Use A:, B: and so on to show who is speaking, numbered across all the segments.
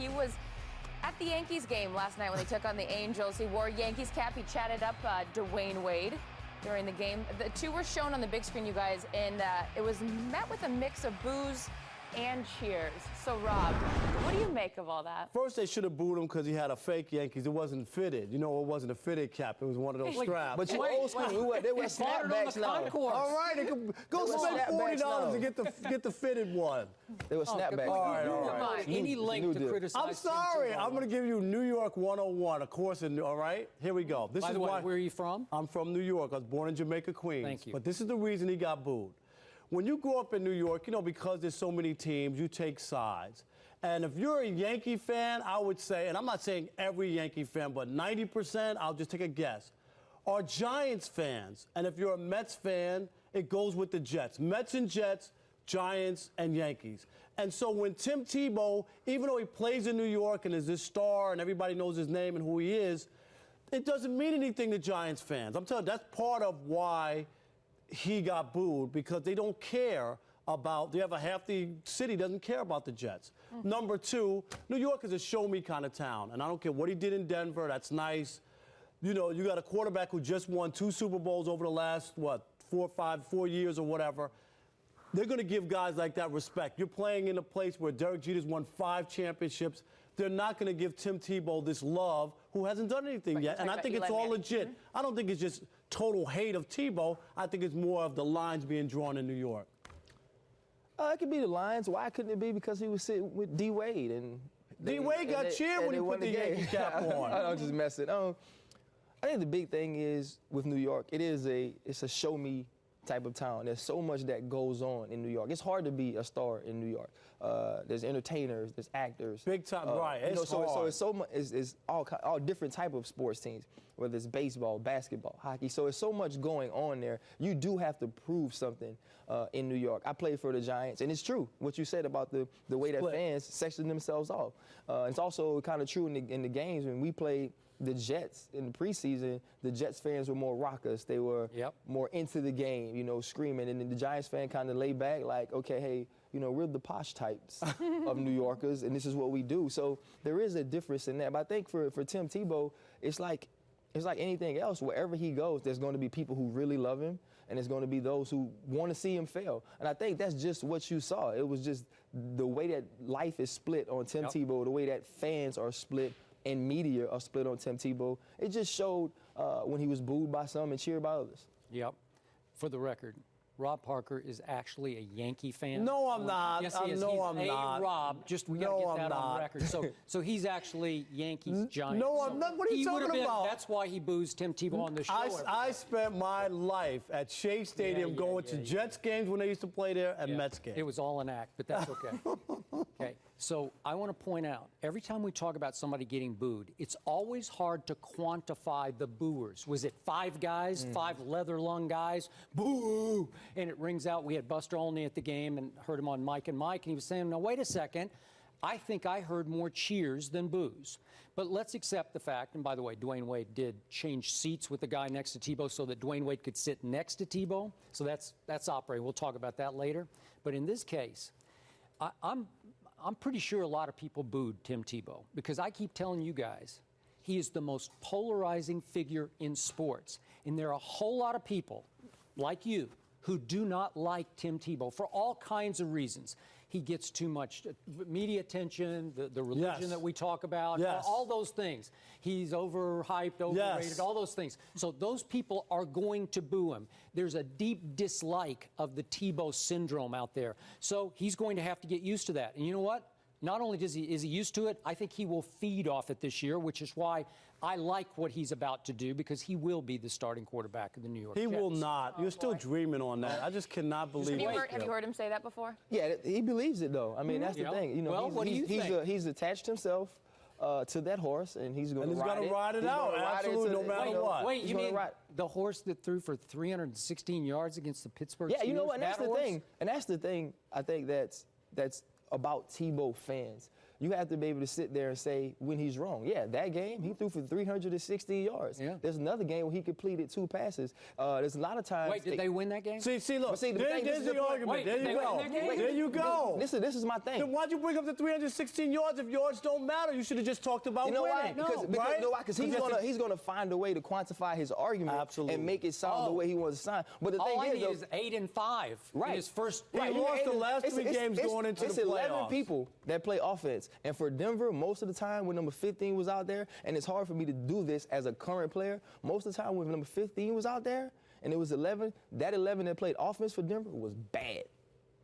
A: He was at the Yankees game last night when they took on the Angels. He wore a Yankees cap. He chatted up Dwayne Wade during the game. The two were shown on the big screen, you guys, and it was met with a mix of boos and cheers. So, Rob, what do you make of all that?
B: First, they should have booed him because he had a fake Yankees. It wasn't fitted. You know, it wasn't a fitted cap. It was one of those straps.
C: But you old school. They wear snapbacks now.
B: All right, go spend $40 to get the fitted one.
C: They were snapbacks.
B: All right.
D: Any link to criticize.
B: I'm sorry. I'm going to give you New York 101, of course. All right, here we go.
D: By the way, where are you from?
B: I'm from New York. I was born in Jamaica, Queens.
D: Thank you.
B: But this is the reason he got booed. When you grow up in New York, you know, because there's so many teams, you take sides. And if you're a Yankee fan, I would say, and I'm not saying every Yankee fan, but 90%, I'll just take a guess, are Giants fans. And if you're a Mets fan, it goes with the Jets. Mets and Jets, Giants and Yankees. And so when Tim Tebow, even though he plays in New York and is this star and everybody knows his name and who he is, it doesn't mean anything to Giants fans. I'm telling you, that's part of why he got booed, because they don't care about, half the city doesn't care about the Jets. Number two, New York is a show-me kind of town, and I don't care what he did in Denver, that's nice. You know, you got a quarterback who just won 2 Super Bowls over the last, 4 years or whatever. They're going to give guys like that respect. You're playing in a place where Derek Jeter's won 5 championships. They're not going to give Tim Tebow this love who hasn't done anything yet. And I think it's all legit. I don't think it's just total hate of Tebow. I think it's more of the lines being drawn in New York.
C: It could be the lines. Why couldn't it be? Because he was sitting with D. Wade. And
B: D. Wade got cheered when he put the Yankee cap on.
C: I'm just messing. I think the big thing is with New York, it's a show-me type of town. There's so much that goes on in New York. It's hard to be a star in New York. There's entertainers, there's actors.
B: Big time, right? It's
C: hard.
B: So
C: it's so much. It's all different type of sports teams, whether it's baseball, basketball, hockey. So it's so much going on there. You do have to prove something in New York. I played for the Giants, and it's true what you said about the way that fans section themselves off. It's also kind of true in the games when we played the Jets in the preseason. The Jets fans were more raucous. They were more into the game, you know, screaming. And then the Giants fan kind of lay back like, okay, hey, you know, we're the posh types of New Yorkers, and this is what we do. So there is a difference in that. But I think for Tim Tebow, it's like anything else. Wherever he goes, there's going to be people who really love him, and there's going to be those who want to see him fail. And I think that's just what you saw. It was just the way that life is split on Tim Tebow, the way that fans are split and media are split on Tim Tebow. It just showed when he was booed by some and cheered by others.
D: Yep. For the record, Rob Parker is actually a Yankee fan.
B: No, I'm not.
D: Yes, he is.
B: No,
D: He's
B: I'm not.
D: Rob. Just we gotta get that on record. So he's actually Yankees Giants.
B: No, I'm not. What are you talking about?
D: That's why he boos Tim Tebow on the show.
B: I spent my life at Shea Stadium going to Jets games when they used to play there and Mets games.
D: It was all an act, but that's okay. Okay. So I want to point out, every time we talk about somebody getting booed, it's always hard to quantify the booers. Was it 5 guys, 5 leather lung guys? Boo! And it rings out. We had Buster Olney at the game and heard him on Mike and Mike, and he was saying, now, wait a second. I think I heard more cheers than boos. But let's accept the fact, and by the way, Dwayne Wade did change seats with the guy next to Tebow so that Dwayne Wade could sit next to Tebow. So that's operating. We'll talk about that later. But in this case, I'm pretty sure a lot of people booed Tim Tebow because I keep telling you guys, he is the most polarizing figure in sports. And there are a whole lot of people like you who do not like Tim Tebow for all kinds of reasons. He gets too much media attention, the religion that we talk about, all those things. He's overhyped, overrated, all those things. So those people are going to boo him. There's a deep dislike of the Tebow syndrome out there. So he's going to have to get used to that. And you know what? Not only is he used to it, I think he will feed off it this year, which is why I like what he's about to do, because he will be the starting quarterback of the New York Jets.
B: He will not. You're still dreaming on that. I just cannot believe it.
A: Have you heard him say that before?
C: Yeah, he believes it, though. I mean, that's the thing. You know,
D: well, what do you think?
C: He's attached himself to that horse, and he's going to
B: ride it out. Absolutely, no matter what.
D: Wait, you mean the horse that threw for 316 yards against the Pittsburgh Steelers?
C: Yeah, you know what? And that's the thing. And that's the thing I think that's about Tebow fans you have to be able to sit there and say when he's wrong. Yeah, that game, he threw for 360 yards.
D: Yeah.
C: There's another game where he completed 2 passes. There's a lot of times.
D: Wait, did they win that game?
B: See, look,
C: See,
B: there's the argument.
D: Wait,
B: there
D: they
B: you go.
D: win that game?
B: There you go.
C: This is my thing.
B: Then why'd you bring up the 316 yards if yards don't matter? You should have just talked about
C: You know why?
B: winning.
C: Because he's gonna find a way to quantify his argument and make it sound the way he wants to sound. But the
D: All
C: thing
D: I need is 8 and 5 in his first.
B: He lost the last 3 games going into the playoffs.
C: It's 11 people that play offense. And for Denver, most of the time when number 15 was out there, and it's hard for me to do this as a current player, most of the time when number 15 was out there and it was 11, that 11 that played offense for Denver was bad.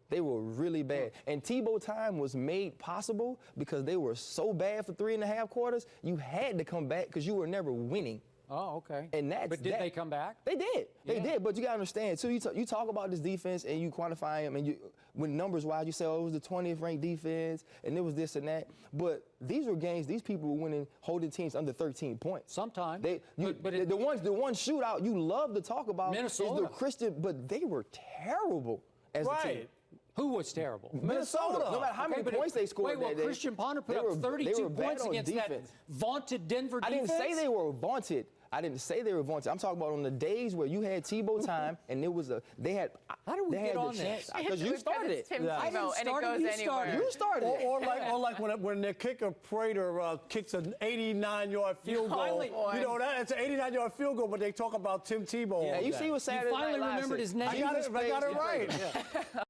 C: They were really bad. And Tebow time was made possible because they were so bad for 3.5 quarters, you had to come back because you were never winning.
D: Oh, okay.
C: And
D: but did they come back?
C: They did. They
D: Yeah.
C: did. But you got to understand, too, you talk about this defense and you quantify them, and with numbers-wise, you say, oh, it was the 20th ranked defense, and it was this and that. But these were games, these people were winning, holding teams under 13 points.
D: Sometimes.
C: The one shootout you love to talk about
D: Minnesota.
C: is the Christian, but they were terrible as a team.
D: Who was terrible?
C: Minnesota. No matter how many points they scored that day.
D: Christian Ponder put up 32 points against that vaunted Denver defense.
C: I didn't say they were vaunted. I'm talking about on the days where you had Tebow time and it was they had.
D: How did we get on this?
C: Because you started it.
A: Tim Tebow, and it goes anywhere.
C: You started it.
B: Or like when their kicker Prater kicks an 89-yard field goal. You know that's an 89-yard field goal, but they talk about Tim Tebow.
C: Yeah, you see what Saturday
D: You finally
C: Night Live
D: remembered
C: said.
D: his name.
B: I got it right.